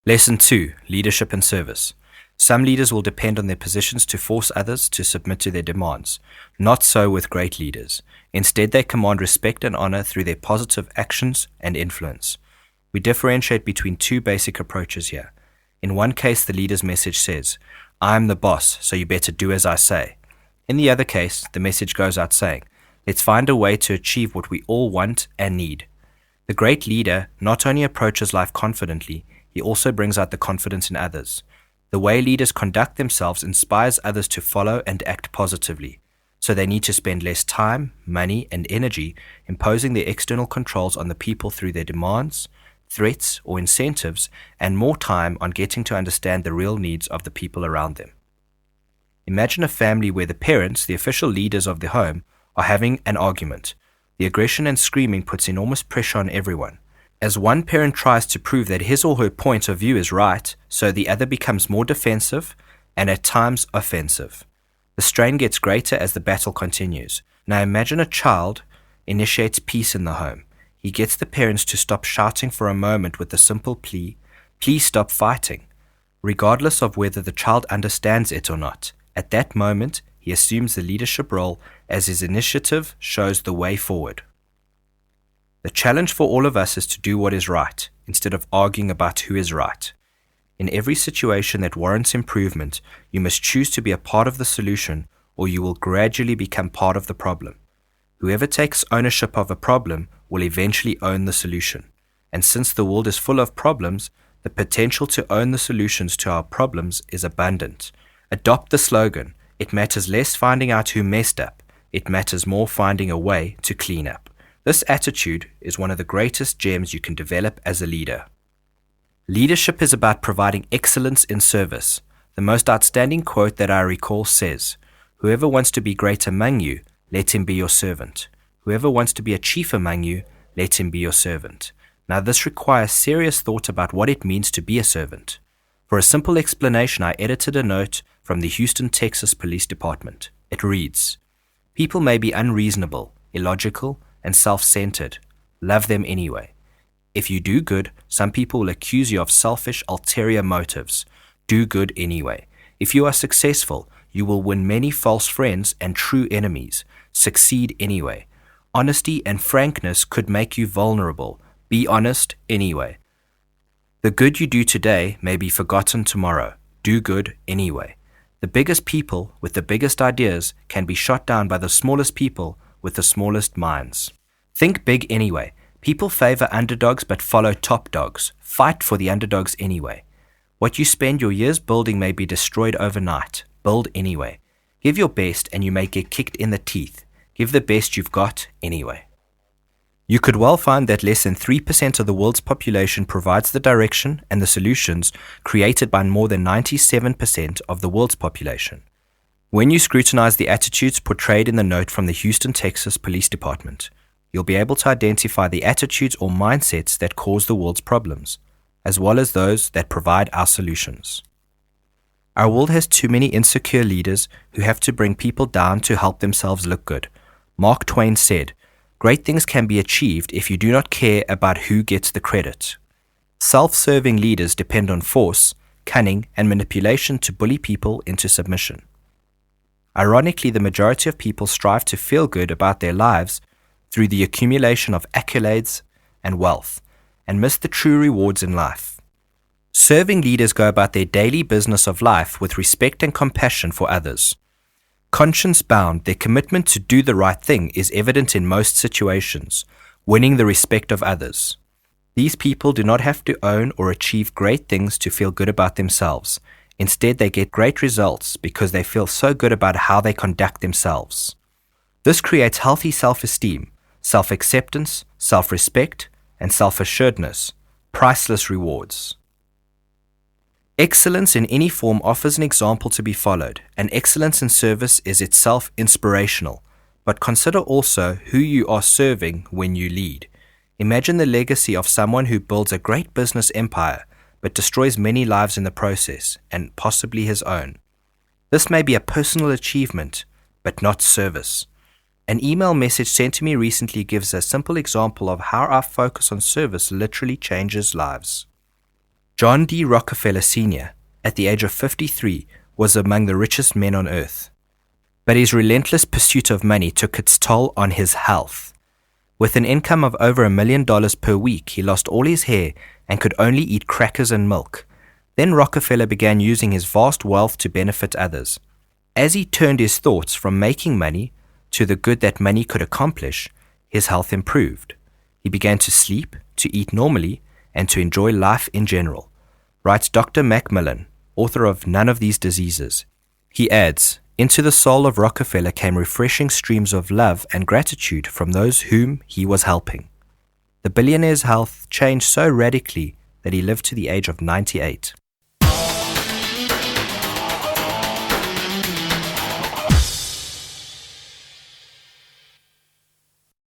Lesson 2. Leadership and Service. Some leaders will depend on their positions to force others to submit to their demands. Not so with great leaders. Instead, they command respect and honor through their positive actions and influence. We differentiate between two basic approaches here. In one case, the leader's message says, "I am the boss, so you better do as I say." In the other case, the message goes out saying, "Let's find a way to achieve what we all want and need." The great leader not only approaches life confidently, he also brings out the confidence in others. The way leaders conduct themselves inspires others to follow and act positively, so they need to spend less time, money, and energy imposing their external controls on the people through their demands, threats, or incentives, and more time on getting to understand the real needs of the people around them. Imagine a family where the parents, the official leaders of the home, are having an argument. The aggression and screaming puts enormous pressure on everyone. As one parent tries to prove that his or her point of view is right, so the other becomes more defensive and at times offensive. The strain gets greater as the battle continues. Now imagine a child initiates peace in the home. He gets the parents to stop shouting for a moment with the simple plea, "Please stop fighting," regardless of whether the child understands it or not. At that moment, he assumes the leadership role as his initiative shows the way forward. The challenge for all of us is to do what is right, instead of arguing about who is right. In every situation that warrants improvement, you must choose to be a part of the solution, or you will gradually become part of the problem. Whoever takes ownership of a problem will eventually own the solution. And since the world is full of problems, the potential to own the solutions to our problems is abundant. Adopt the slogan, "It matters less finding out who messed up, it matters more finding a way to clean up." This attitude is one of the greatest gems you can develop as a leader. Leadership is about providing excellence in service. The most outstanding quote that I recall says, "Whoever wants to be great among you, let him be your servant. Whoever wants to be a chief among you, let him be your servant." Now this requires serious thought about what it means to be a servant. For a simple explanation, I edited a note from the Houston, Texas Police Department. It reads, "People may be unreasonable, illogical, and self-centered. Love them anyway. If you do good, some people will accuse you of selfish, ulterior motives. Do good anyway. If you are successful, you will win many false friends and true enemies. Succeed anyway. Honesty and frankness could make you vulnerable. Be honest anyway. The good you do today may be forgotten tomorrow. Do good anyway. The biggest people with the biggest ideas can be shot down by the smallest people with the smallest minds. Think big anyway. People favor underdogs but follow top dogs. Fight for the underdogs anyway. What you spend your years building may be destroyed overnight. Build anyway. Give your best and you may get kicked in the teeth. Give the best you've got anyway. You could well find that less than 3% of the world's population provides the direction and the solutions created by more than 97% of the world's population. When you scrutinize the attitudes portrayed in the note from the Houston, Texas Police Department, you'll be able to identify the attitudes or mindsets that cause the world's problems, as well as those that provide our solutions. Our world has too many insecure leaders who have to bring people down to help themselves look good. Mark Twain said, "Great things can be achieved if you do not care about who gets the credit." Self-serving leaders depend on force, cunning, and manipulation to bully people into submission. Ironically, the majority of people strive to feel good about their lives through the accumulation of accolades and wealth, and miss the true rewards in life. Serving leaders go about their daily business of life with respect and compassion for others. Conscience-bound, their commitment to do the right thing is evident in most situations, winning the respect of others. These people do not have to own or achieve great things to feel good about themselves. Instead, they get great results because they feel so good about how they conduct themselves. This creates healthy self-esteem, self-acceptance, self-respect, and self-assuredness, priceless rewards. Excellence in any form offers an example to be followed, and excellence in service is itself inspirational. But consider also who you are serving when you lead. Imagine the legacy of someone who builds a great business empire, but destroys many lives in the process, and possibly his own. This may be a personal achievement, but not service. An email message sent to me recently gives a simple example of how our focus on service literally changes lives. John D. Rockefeller Sr., at the age of 53, was among the richest men on earth. But his relentless pursuit of money took its toll on his health. With an income of over $1 million per week, he lost all his hair and could only eat crackers and milk. Then Rockefeller began using his vast wealth to benefit others. As he turned his thoughts from making money to the good that money could accomplish, his health improved. He began to sleep, to eat normally, and to enjoy life in general, writes Dr. Macmillan, author of None of These Diseases. He adds, into the soul of Rockefeller came refreshing streams of love and gratitude from those whom he was helping. The billionaire's health changed so radically that he lived to the age of 98.